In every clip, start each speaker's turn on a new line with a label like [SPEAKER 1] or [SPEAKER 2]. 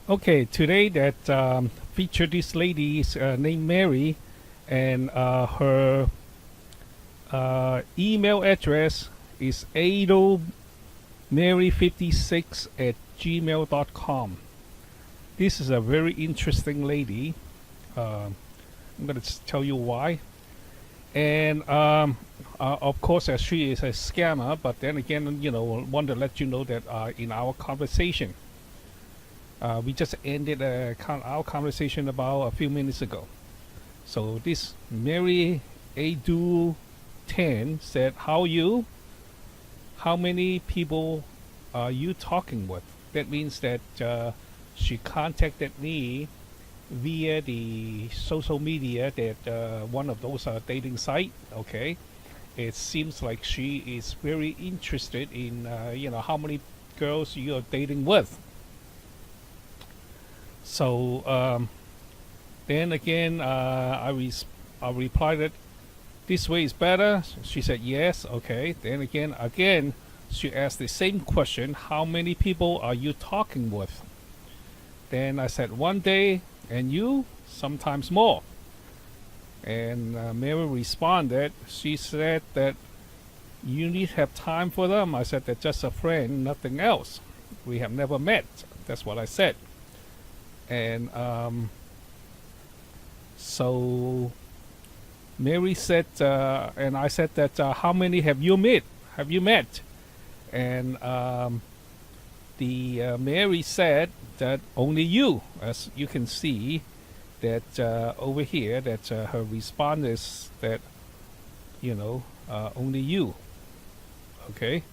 [SPEAKER 1] Okay, today that featured this lady is named Mary, and her email address is aidoomary56 at gmail.com. This is a very interesting lady. I'm going to tell you why. And of course, as she is a scammer, but then again, want to let you know that in our conversation, we just ended our conversation about a few minutes ago. So this Mary Adu 10 said, "How are you? How many people are you talking with?" That means that she contacted me via the social media, that one of those dating site. Okay, it seems like she is very interested in how many girls you are dating with. So then again, I replied that this way is better. She said yes. Okay. Then again, she asked the same question: How many people are you talking with? Then I said one day, and you sometimes more. And Mary responded. She said that you need to have time for them. I said that just a friend, nothing else. We have never met. That's what I said. And so Mary said, and I said that how many have you met? Have you met? And the Mary said that only you, as you can see, that over here, that her response is that only you. Okay,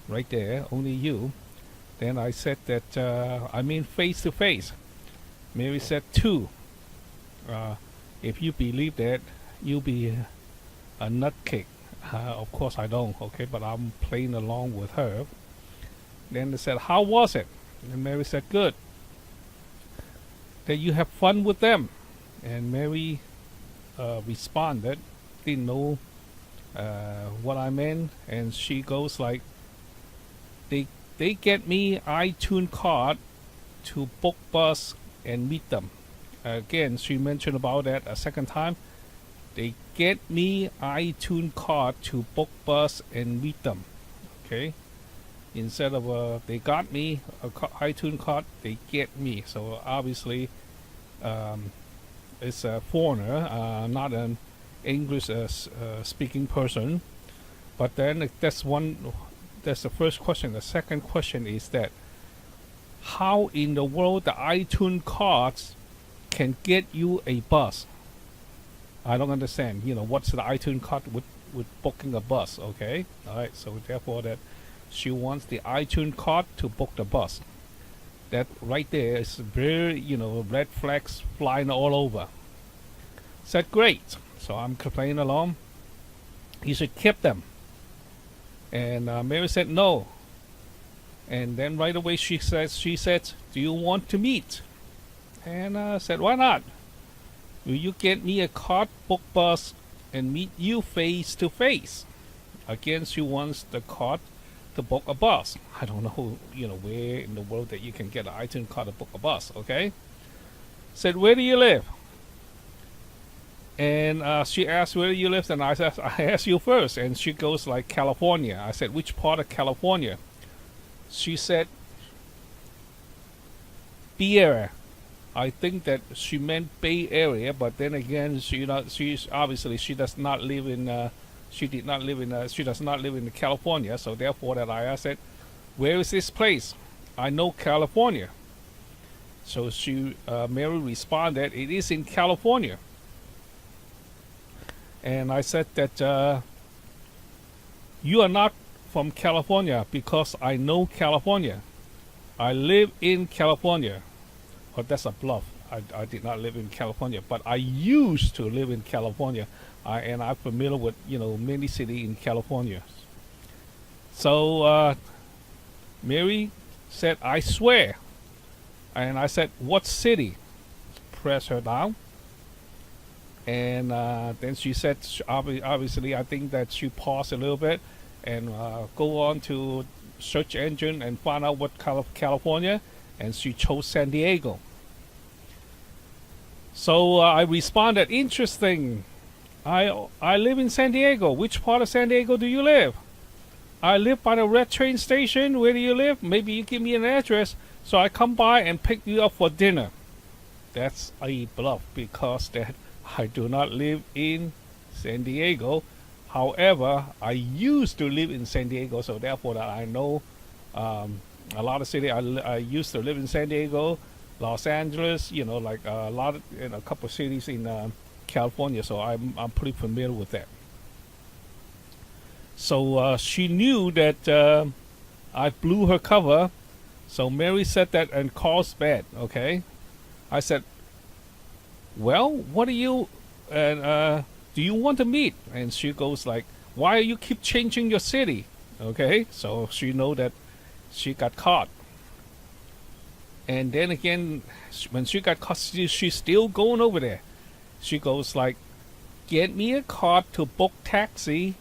[SPEAKER 1] right there, only you. Then I said that I mean face to face. Mary said two. If you believe that, you'll be a nutcake. Of course I don't, okay, but I'm playing along with her. Then they said, how was it? And Mary said, good. That you have fun with them. And Mary responded, didn't know what I meant, and she goes like, they get me Itune Card to book bus and meet them. Again, she mentioned about that a second time. They get me Itune Card to book bus and meet them. Okay, instead of they got me Itune Card, they get me. So obviously, it's a foreigner, not an English speaking person. But then that's one. That's the first question. The second question is that how in the world the Itune cards can get you a bus? I don't understand. What's the Itune card with booking a bus? Okay, all right. So therefore, that she wants the Itune card to book the bus. That right there is very red flags flying all over. Said great. So I'm playing along. You should keep them. And Mary said no. And then right away she said, do you want to meet? And I said, why not? Will you get me a card, book bus, and meet you face to face? Again, she wants the card to book a bus. I don't know, where in the world that you can get an Itune card to book a bus. Okay. Said, where do you live? And she asked, where do you live? And I said, I asked you first. And she goes like, California. I said, which part of California? She said, Bay Area. I think that she meant Bay Area, but then again, she's obviously she does not live in. She does not live in California. So therefore, that I said, where is this place? I know California. So Mary responded, it is in California. And I said that you are not from California, because I know California. I live in California. But that's a bluff. I did not live in California, but I used to live in California, and I'm familiar with many cities in California. So Mary said, I swear. And I said, what city? Press her down. And then she said, obviously, I think that she paused a little bit and go on to search engine and find out what California. and she chose San Diego. So I responded, interesting. I live in San Diego. Which part of San Diego do you live? I live by the red train station. Where do you live? Maybe you give me an address so I come by and pick you up for dinner. That's a bluff because that I do not live in San Diego. However, I used to live in San Diego, so therefore that I know a lot of city. I used to live in San Diego, Los Angeles, like a lot of, in a couple of cities in California, so I'm pretty familiar with that. So she knew that I blew her cover. So Mary said that and calls bad. Okay, I said, well, what do you do you want to meet? And she goes like, why you keep changing your city? Okay, so she know that she got caught. And then again, when she got caught, she's still going over there. She goes like, get me a car to book taxi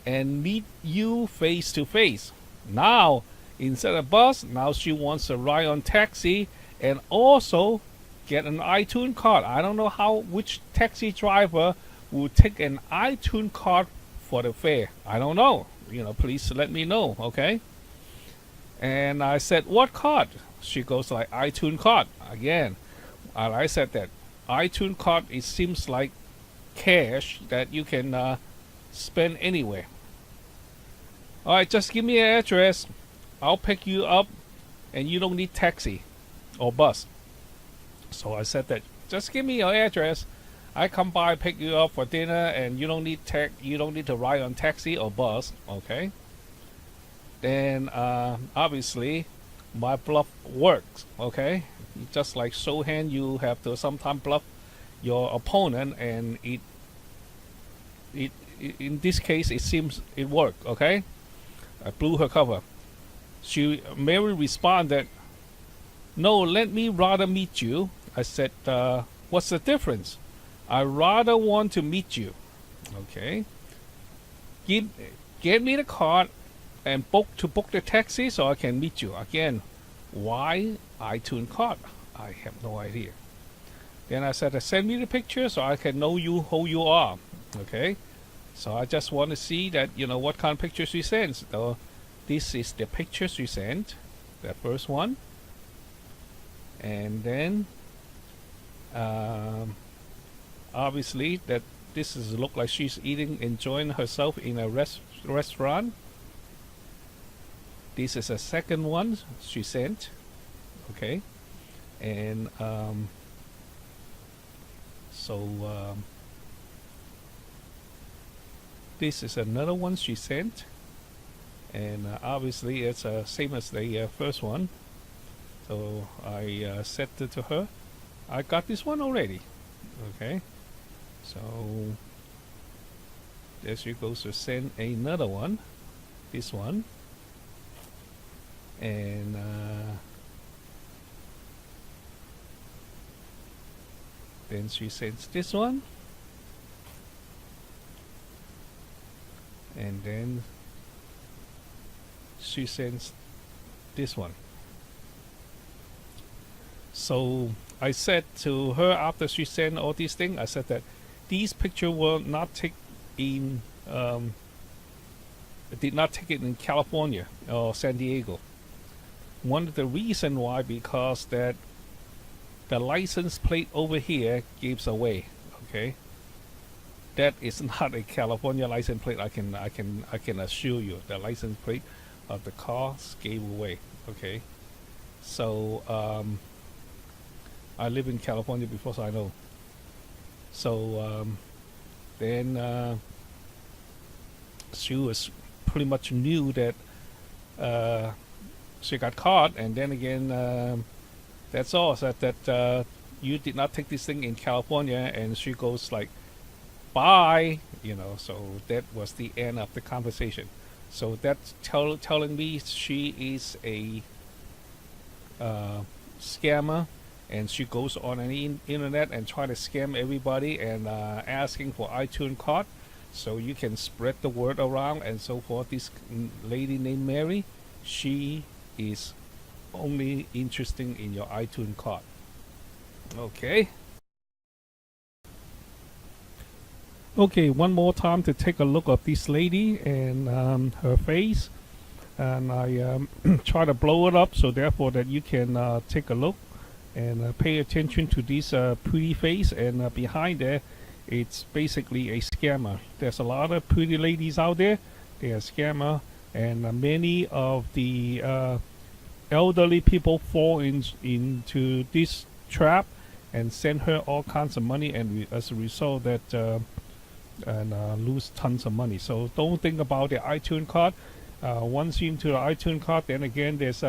[SPEAKER 1] and meet you face to face. Now, instead of bus, now she wants to ride on taxi and also get an Itune card. I don't know which taxi driver will take an Itune card for the fare. I don't know. Please let me know, okay? And I said, what card? She goes like, Itune card. Again, and I said that Itune card, it seems like cash that you can spend anywhere. All right, just give me an address. I'll pick you up, and you don't need taxi or bus. So I said that, just give me your address. I come by, pick you up for dinner, and you don't need to ride on taxi or bus. Okay. Then obviously my bluff works. Okay. Just like show hand, you have to sometimes bluff your opponent, and it in this case it seems it worked. Okay. I blew her cover. Mary responded, no, let me rather meet you. I said, what's the difference? I rather want to meet you. Okay. Get me the card and book the taxi so I can meet you. Again, why Itune card? I have no idea. Then I said, send me the picture so I can know you who you are. Okay. So I just want to see that, what kind of pictures she sends. So this is the picture she sent, the first one. And then obviously that this is look like she's enjoying herself in a restaurant. This is a second one she sent. Okay. And this is another one she sent, and obviously it's same as the first one. So I said to her, I got this one already. Okay, so there she goes to send another one, this one, and then she sends this one, and then she sends this one. So I said to her after she sent all these things, I said that these pictures were not taken in did not take it in California or San Diego. One of the reason why, because that the license plate over here gives away. Okay, that is not a California license plate. I can assure you the license plate of the cars gave away. Okay, so I live in California before, so I know. So then she was pretty much knew that she got caught, and then again that's all. So that you did not take this thing in California, and she goes like, bye, so that was the end of the conversation. So that's telling me she is a scammer, and she goes on an internet and try to scam everybody and asking for Itune card so you can spread the word around and so forth. This lady named Mary, she is only interesting in your iTunes card. Okay. Okay, one more time to take a look of this lady and her face, and I try to blow it up so therefore that you can take a look and pay attention to this pretty face, and behind there it's basically a scammer. There's a lot of pretty ladies out there. They are scammer, and many of the elderly people fall into this trap and send her all kinds of money, and as a result that lose tons of money. So don't think about the iTunes card. Once you're into the iTunes card, then again there's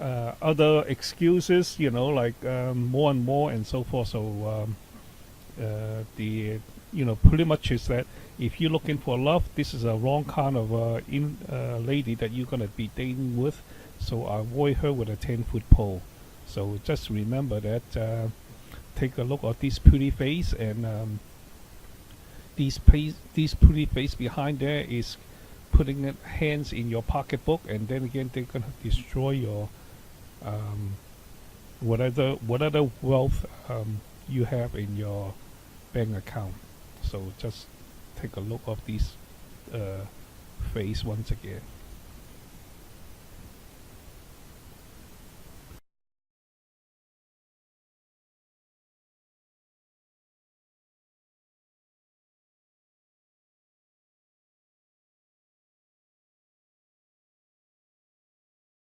[SPEAKER 1] other excuses, like more and more and so forth. So the pretty much is that if you're looking for love, this is a wrong kind of lady that you're gonna be dating with. So avoid her with a 10-foot pole. So just remember that. Take a look at this pretty face, and this pretty face behind there is putting hands in your pocketbook, and then again they're gonna destroy your whatever wealth you have in your bank account. So just take a look of this face once again.